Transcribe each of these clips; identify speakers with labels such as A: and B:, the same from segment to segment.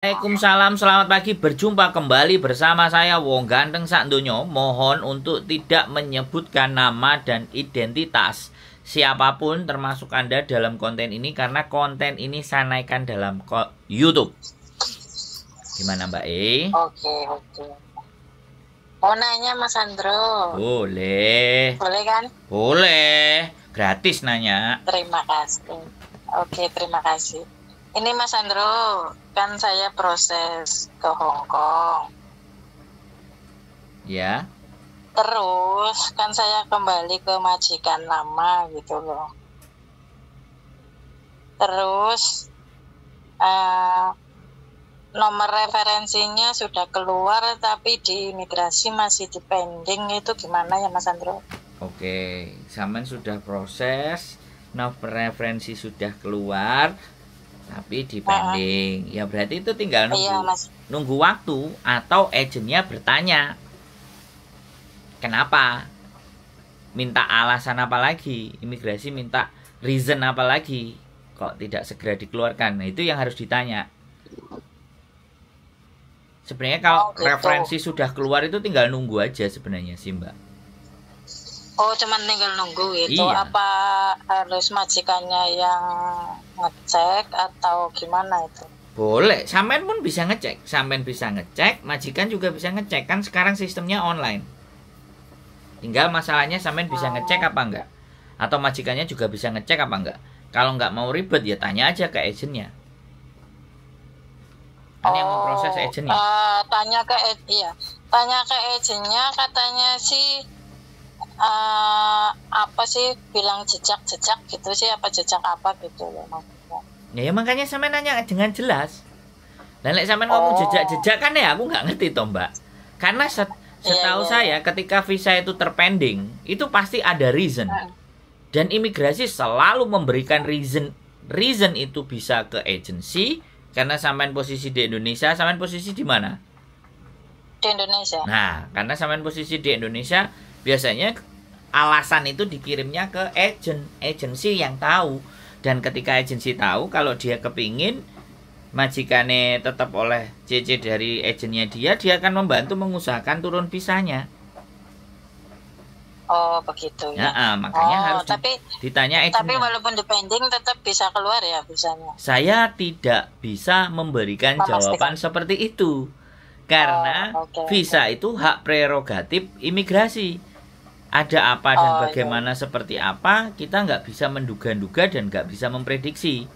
A: Waalaikumsalam, selamat pagi. Berjumpa kembali bersama saya Wong Ganteng Sak Donya. Mohon untuk tidak menyebutkan nama dan identitas siapapun termasuk Anda dalam konten ini karena konten ini saya naikkan dalam YouTube. Gimana Mbak E?
B: Oke. Mau nanya Mas Andro?
A: Boleh.
B: Boleh kan?
A: Boleh. Gratis nanya.
B: Terima kasih. Oke, terima kasih. Ini Mas Andro, kan saya proses ke Hong Kong.
A: Ya.
B: Terus kan saya kembali ke majikan lama gitu loh. Terus nomor referensinya sudah keluar tapi di imigrasi masih di pending, itu gimana ya Mas Andro?
A: Oke, Samen sudah proses, nomor referensi sudah keluar tapi di pending. Ya berarti itu tinggal nunggu waktu atau agennya bertanya kenapa, minta alasan apa lagi, imigrasi minta reason apa lagi kok tidak segera dikeluarkan. Nah itu yang harus ditanya. Sebenarnya kalau referensi sudah keluar itu tinggal nunggu aja sebenarnya sih Mbak.
B: Oh, cuman tinggal nunggu itu.
A: Iya.
B: Apa harus majikannya yang ngecek atau gimana itu?
A: Boleh, sampean pun bisa ngecek. Sampean bisa ngecek, majikan juga bisa ngecek. Kan sekarang sistemnya online. Tinggal masalahnya sampean bisa ngecek apa enggak. Atau majikannya juga bisa ngecek apa enggak. Kalau enggak mau ribet ya tanya aja ke agennya. Kan yang memproses agennya.
B: Tanya ke agennya, katanya sih apa sih, bilang jejak gitu sih, apa jejak apa gitu loh maksudnya.
A: Ya makanya sampean nanya dengan jelas. Dan lek sampean ngomong jejak-jejak kan ya aku nggak ngerti toh Mbak. Karena setahu saya ketika visa itu terpending itu pasti ada reason. Dan imigrasi selalu memberikan reason. Reason itu bisa ke agency karena sampean posisi di Indonesia. Sampean posisi di mana?
B: Di Indonesia.
A: Nah, karena sampean posisi di Indonesia, biasanya alasan itu dikirimnya ke agensi yang tahu. Dan ketika agensi tahu, kalau dia kepingin majikannya tetap oleh CC dari agennya dia akan membantu mengusahakan turun visanya.
B: Oh begitu ya.
A: Makanya harus ditanya agennya.
B: Tapi walaupun depending tetap bisa keluar ya visanya.
A: Saya tidak bisa memberikan jawaban seperti itu. Karena visa itu hak prerogatif imigrasi. Ada apa dan bagaimana seperti apa, kita nggak bisa menduga-duga dan nggak bisa memprediksi.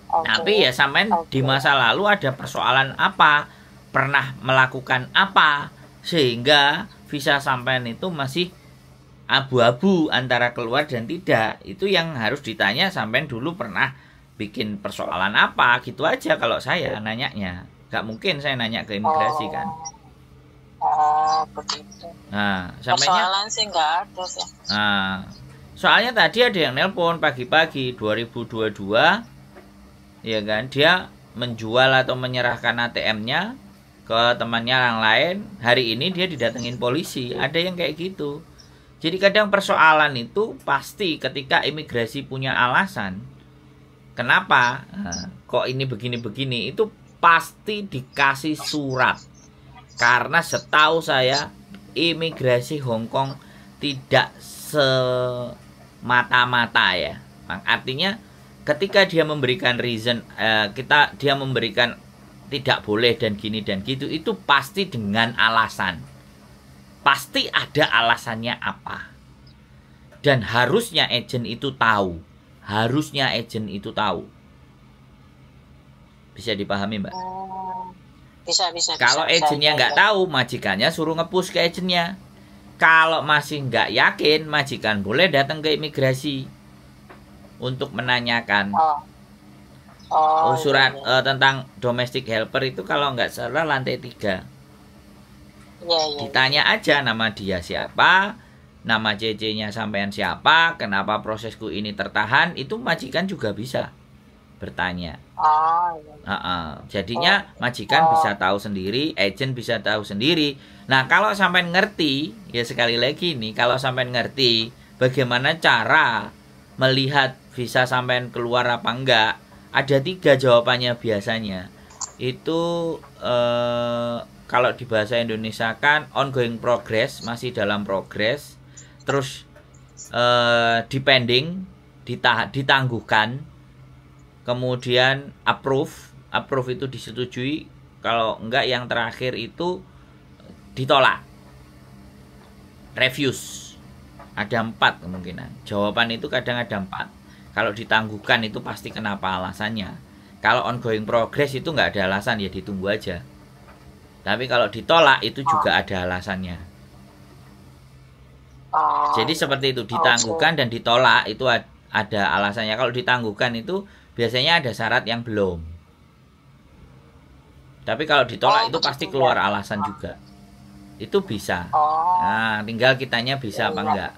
A: Tapi ya sampean di masa lalu ada persoalan apa, pernah melakukan apa, sehingga visa sampean itu masih abu-abu antara keluar dan tidak. Itu yang harus ditanya, sampean dulu pernah bikin persoalan apa, gitu aja kalau saya nanyanya. Nggak mungkin saya nanya ke imigrasi kan.
B: Begitu.
A: Nah,
B: persoalan sih nggak ada sih.
A: Nah, soalnya tadi ada yang nelpon pagi-pagi 2022, ya kan, dia menjual atau menyerahkan ATM-nya ke temannya yang lain. Hari ini dia didatengin polisi. Ada yang kayak gitu. Jadi kadang persoalan itu pasti ketika imigrasi punya alasan. Kenapa? Nah, kok ini begini-begini? Itu pasti dikasih surat. Karena setahu saya imigrasi Hong Kong tidak semata-mata ya. Artinya ketika dia memberikan reason, dia memberikan tidak boleh dan gini dan gitu, itu pasti dengan alasan. Pasti ada alasannya apa. Dan harusnya agen itu tahu. Bisa dipahami Mbak?
B: Bisa.
A: Kalau agennya nggak tahu, majikannya suruh nge-push ke agennya. Kalau masih nggak yakin, majikan boleh datang ke imigrasi untuk menanyakan. Surat tentang domestic helper itu kalau nggak salah lantai 3. Ditanya aja nama dia siapa, nama CC-nya sampean siapa, kenapa prosesku ini tertahan, itu majikan juga bisa bertanya. Jadinya majikan bisa tahu sendiri, agen bisa tahu sendiri. Nah kalau sampai ngerti, ya sekali lagi nih, kalau sampai ngerti bagaimana cara melihat visa sampai keluar apa enggak, ada 3 jawabannya biasanya. itu kalau di bahasa Indonesia kan ongoing progress, masih dalam progress, terus depending, ditangguhkan, kemudian approve itu disetujui, kalau enggak yang terakhir itu ditolak, refuse. Ada 4 kemungkinan jawaban itu, kadang ada 4. Kalau ditangguhkan itu pasti kenapa alasannya. Kalau ongoing progress itu nggak ada alasan, ya ditunggu aja. Tapi kalau ditolak itu juga ada alasannya. Jadi seperti itu, ditangguhkan dan ditolak itu ada alasannya. Kalau ditangguhkan itu biasanya ada syarat yang belum. Tapi kalau ditolak itu pasti keluar alasan juga. Itu bisa. Nah, tinggal kitanya bisa apa enggak.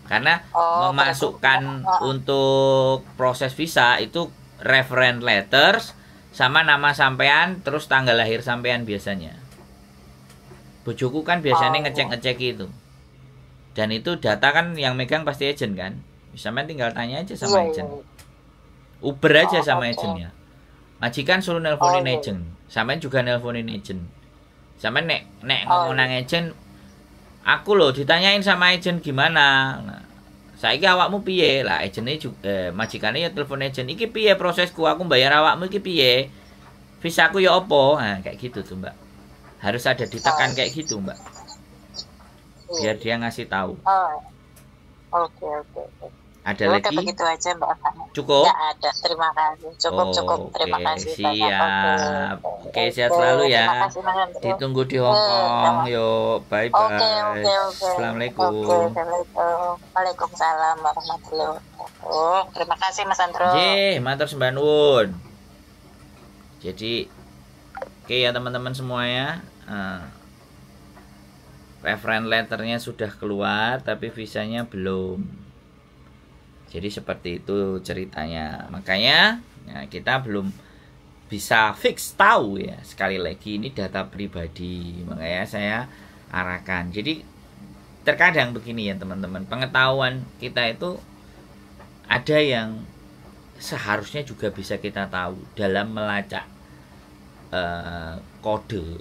A: Karena memasukkan untuk proses visa itu reference letters sama nama sampean, terus tanggal lahir sampean biasanya. Bojoku kan biasanya ngecek-ngecek itu. Dan itu data kan yang megang pasti agent kan. Sampean tinggal tanya aja sama agent. Uber aja sama agentnya. Majikan suruh nelponin agent. Sampean juga nelponin agent. Sampean nek ngomong nang agent, aku loh ditanyain sama agent gimana. Nah, saiki awakmu piye? Lah agentnya juga majikane ya telepon agent. Iki piye prosesku? Aku bayar awakmu iki piye? Visaku ya opo? Nah, kayak gitu tuh, Mbak. Harus ada ditekan kayak gitu, Mbak. Biar dia ngasih tahu.
B: Oke.
A: Ada
B: Udah
A: lagi?
B: begitu aja Mbak Fana.
A: Cukup?
B: Ya ada, terima kasih. Cukup. Terima kasih
A: Siap. Oke, sehat selalu ya.
B: Terima kasih Mas Andro.
A: Ditunggu di Hong Kong. Yuk, bye bye.
B: Oke.
A: Assalamualaikum.
B: Assalamualaikum. Waalaikumsalam warahmatullahi wabarakatuh. Terima kasih Mas Andro.
A: Matur sembah nuwun. Jadi oke ya teman-teman semuanya. Reference letternya sudah keluar tapi visanya belum. Jadi seperti itu ceritanya. Makanya ya, kita belum bisa fix tahu ya. Sekali lagi ini data pribadi. Makanya saya arahkan. Jadi terkadang begini ya teman-teman. Pengetahuan kita itu ada yang seharusnya juga bisa kita tahu dalam melacak kode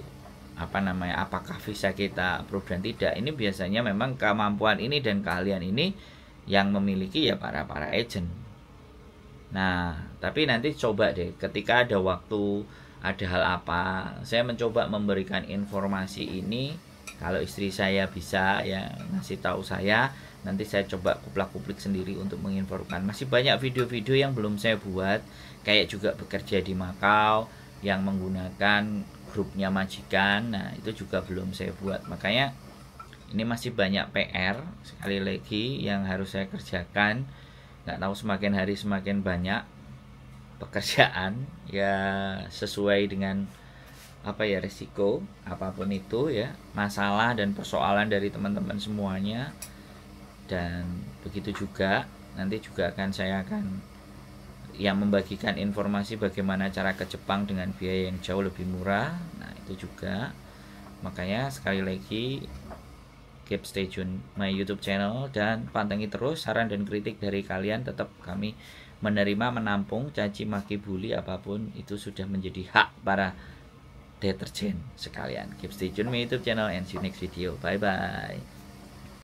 A: apakah visa kita approve dan tidak. Ini biasanya memang kemampuan ini dan keahlian ini yang memiliki ya para agent. Nah, tapi nanti coba deh ketika ada waktu, ada hal apa, saya mencoba memberikan informasi ini. Kalau istri saya bisa ya ngasih tahu saya, nanti saya coba kuplak-kuplik sendiri untuk menginformasikan. Masih banyak video-video yang belum saya buat, kayak juga bekerja di Makau yang menggunakan grupnya majikan. Nah, itu juga belum saya buat. Makanya ini masih banyak PR sekali lagi yang harus saya kerjakan. Nggak tahu semakin hari semakin banyak pekerjaan ya, sesuai dengan resiko apapun itu ya, masalah dan persoalan dari teman-teman semuanya. Dan begitu juga nanti juga saya akan yang membagikan informasi bagaimana cara ke Jepang dengan biaya yang jauh lebih murah. Nah, itu juga. Makanya sekali lagi keep stay tune my YouTube channel dan pantengin terus saran dan kritik dari kalian. Tetap kami menerima, menampung caci maki bully apapun itu sudah menjadi hak para deterjen sekalian. Keep stay tune my YouTube channel and see you next video. Bye bye.